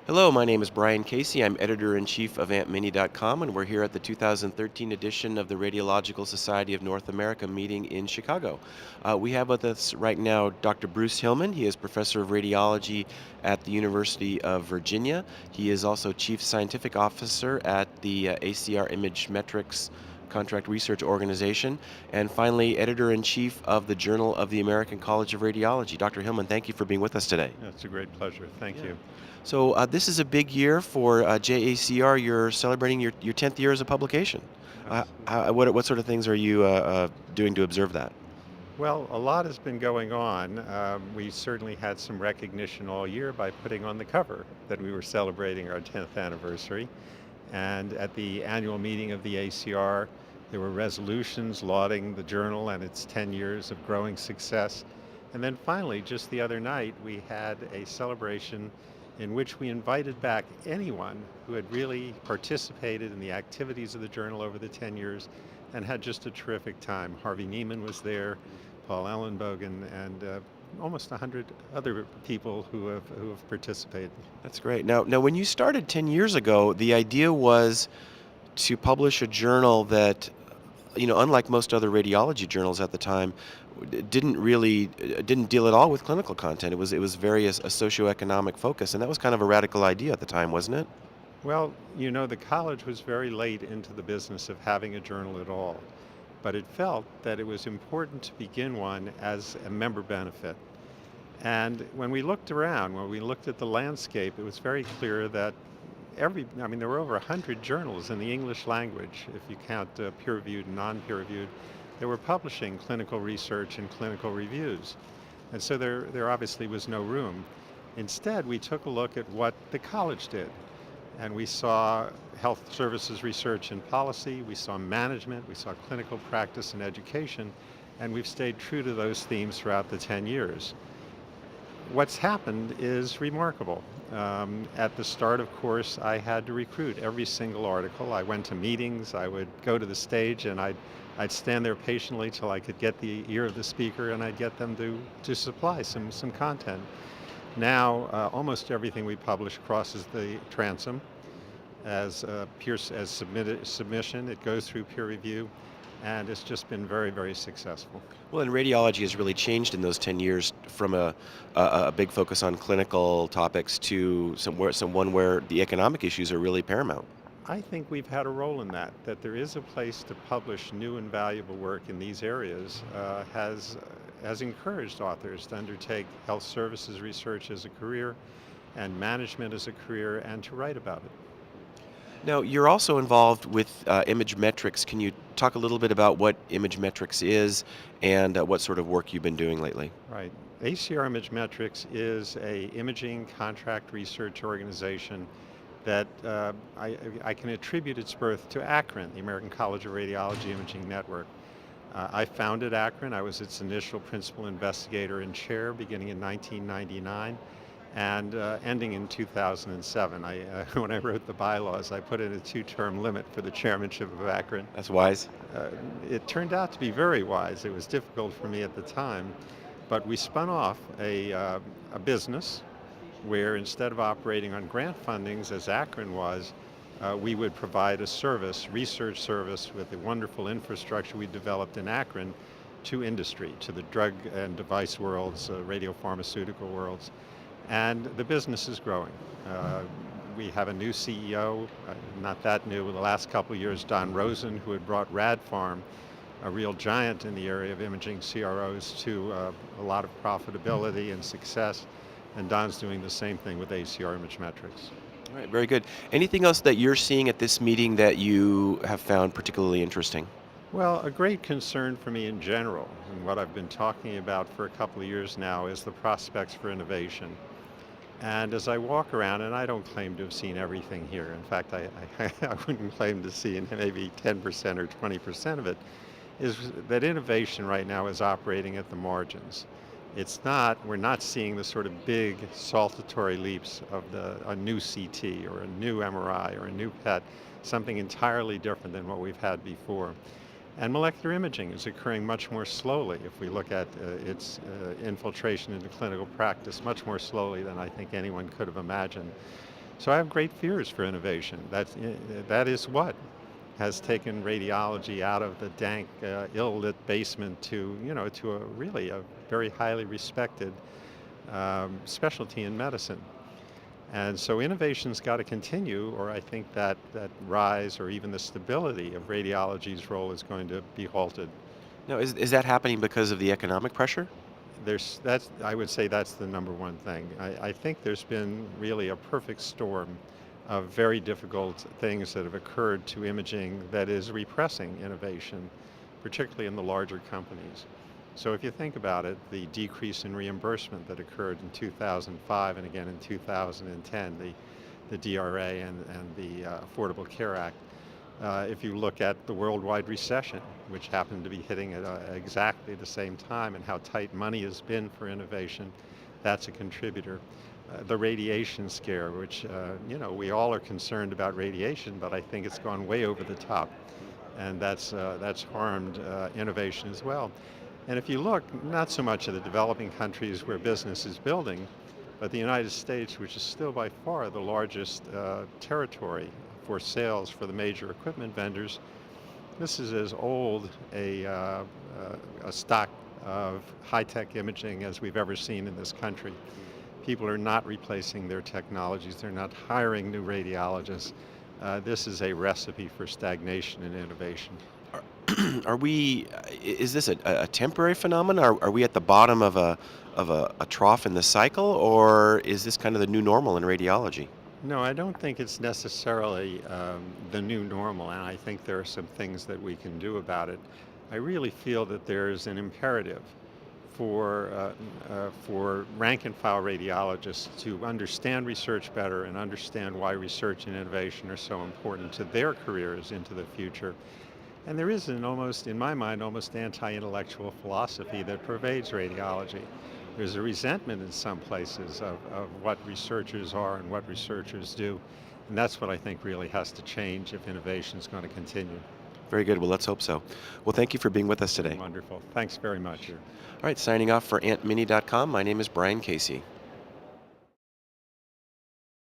Hello, my name is Brian Casey. I'm editor-in-chief of AmpMini.com, and we're here at the 2013 edition of the Radiological Society of North America meeting in Chicago. We have with us right now Dr. Bruce Hillman. He is professor of radiology at the University of Virginia. He is also chief scientific officer at the ACR Image Metrics Contract Research Organization, and finally, editor-in-chief of the Journal of the American College of Radiology. Dr. Hillman, thank you for being with us today. It's a great pleasure. Thank Yeah. you. So this is a big year for JACR. You're celebrating your 10th year as a publication. Absolutely. What sort of things are you doing to observe that? Well, a lot has been going on. We certainly had some recognition all year by putting on the cover that we were celebrating our 10th anniversary. And at the annual meeting of the ACR, there were resolutions lauding the journal and its 10 years of growing success. And then finally, just the other night, we had a celebration in which we invited back anyone who had really participated in the activities of the journal over the 10 years and had just a terrific time. Harvey Neiman was there, Paul Ellenbogen, and almost 100 other people who have participated. That's great. Now, when you started 10 years ago, the idea was to publish a journal that, unlike most other radiology journals at the time, didn't deal at all with clinical content. It was very a socioeconomic focus, and that was kind of a radical idea at the time, wasn't it? Well, the college was very late into the business of having a journal at all, but it felt that it was important to begin one as a member benefit. And when we looked around, when we looked at the landscape, it was very clear that there were over 100 journals in the English language, if you count peer-reviewed and non-peer-reviewed, that were publishing clinical research and clinical reviews. And so there obviously was no room. Instead, we took a look at what the college did. And we saw health services research and policy, we saw management, we saw clinical practice and education, and we've stayed true to those themes throughout the 10 years. What's happened is remarkable. At the start, of course, I had to recruit every single article. I went to meetings, I would go to the stage, and I'd stand there patiently till I could get the ear of the speaker, and I'd get them to supply some content. Now, almost everything we publish crosses the transom as submission. It goes through peer review, and it's just been very, very successful. Well, and radiology has really changed in those 10 years from a big focus on clinical topics to one where the economic issues are really paramount. I think we've had a role in that there is a place to publish new and valuable work in these areas has encouraged authors to undertake health services research as a career and management as a career and to write about it. Now, you're also involved with Image Metrics. Can you talk a little bit about what Image Metrics is and what sort of work you've been doing lately? Right. ACR Image Metrics is a imaging contract research organization that I can attribute its birth to ACRIN, the American College of Radiology Imaging Network. I founded ACRIN. I was its initial principal investigator and chair beginning in 1999 and ending in 2007. When I wrote the bylaws, I put in a two-term limit for the chairmanship of ACRIN. That's wise. Uh, it turned out to be very wise. It was difficult for me at the time, but we spun off a business where instead of operating on grant fundings as Akron was, we would provide a service, research service with the wonderful infrastructure we developed in Akron to industry, to the drug and device worlds, radiopharmaceutical worlds. And the business is growing. We have a new CEO, not that new, in the last couple of years, Don Rosen, who had brought RadPharm, a real giant in the area of imaging CROs, to a lot of profitability and success. And Don's doing the same thing with ACR Image Metrics. All right, very good. Anything else that you're seeing at this meeting that you have found particularly interesting? Well, a great concern for me in general, and what I've been talking about for a couple of years now, is the prospects for innovation. And as I walk around, and I don't claim to have seen everything here. In fact, I wouldn't claim to see maybe 10% or 20% of it, is that innovation right now is operating at the margins. We're not seeing the sort of big saltatory leaps of a new CT or a new MRI or a new PET, something entirely different than what we've had before. And molecular imaging is occurring much more slowly if we look at its infiltration into clinical practice, much more slowly than I think anyone could have imagined. So I have great fears for innovation. That is what has taken radiology out of the dank, ill-lit basement to, to a really a very highly respected specialty in medicine. And so innovation's got to continue, or I think that rise or even the stability of radiology's role is going to be halted. Now, is that happening because of the economic pressure? That's I would say that's the number one thing. I think there's been really a perfect storm of very difficult things that have occurred to imaging that is repressing innovation, particularly in the larger companies. So if you think about it, the decrease in reimbursement that occurred in 2005 and again in 2010, the DRA and the Affordable Care Act, if you look at the worldwide recession, which happened to be hitting at exactly the same time, and how tight money has been for innovation, that's a contributor. The radiation scare, which, we all are concerned about radiation, but I think it's gone way over the top. And that's harmed innovation as well. And if you look, not so much at the developing countries where business is building, but the United States, which is still by far the largest territory for sales for the major equipment vendors, this is as old a stock of high-tech imaging as we've ever seen in this country. People are not replacing their technologies. They're not hiring new radiologists. This is a recipe for stagnation and innovation. Are, are we? Is this a temporary phenomenon? Are we at the bottom of a trough in the cycle, or is this kind of the new normal in radiology? No, I don't think it's necessarily the new normal, and I think there are some things that we can do about it. I really feel that there's an imperative for rank and file radiologists to understand research better and understand why research and innovation are so important to their careers into the future. And there is an almost, in my mind, almost anti-intellectual philosophy that pervades radiology. There's a resentment in some places of what researchers are and what researchers do. And that's what I think really has to change if innovation is going to continue. Very good. Well, let's hope so. Well, thank you for being with us today. Wonderful. Thanks very much. All right, signing off for AntMini.com. My name is Brian Casey.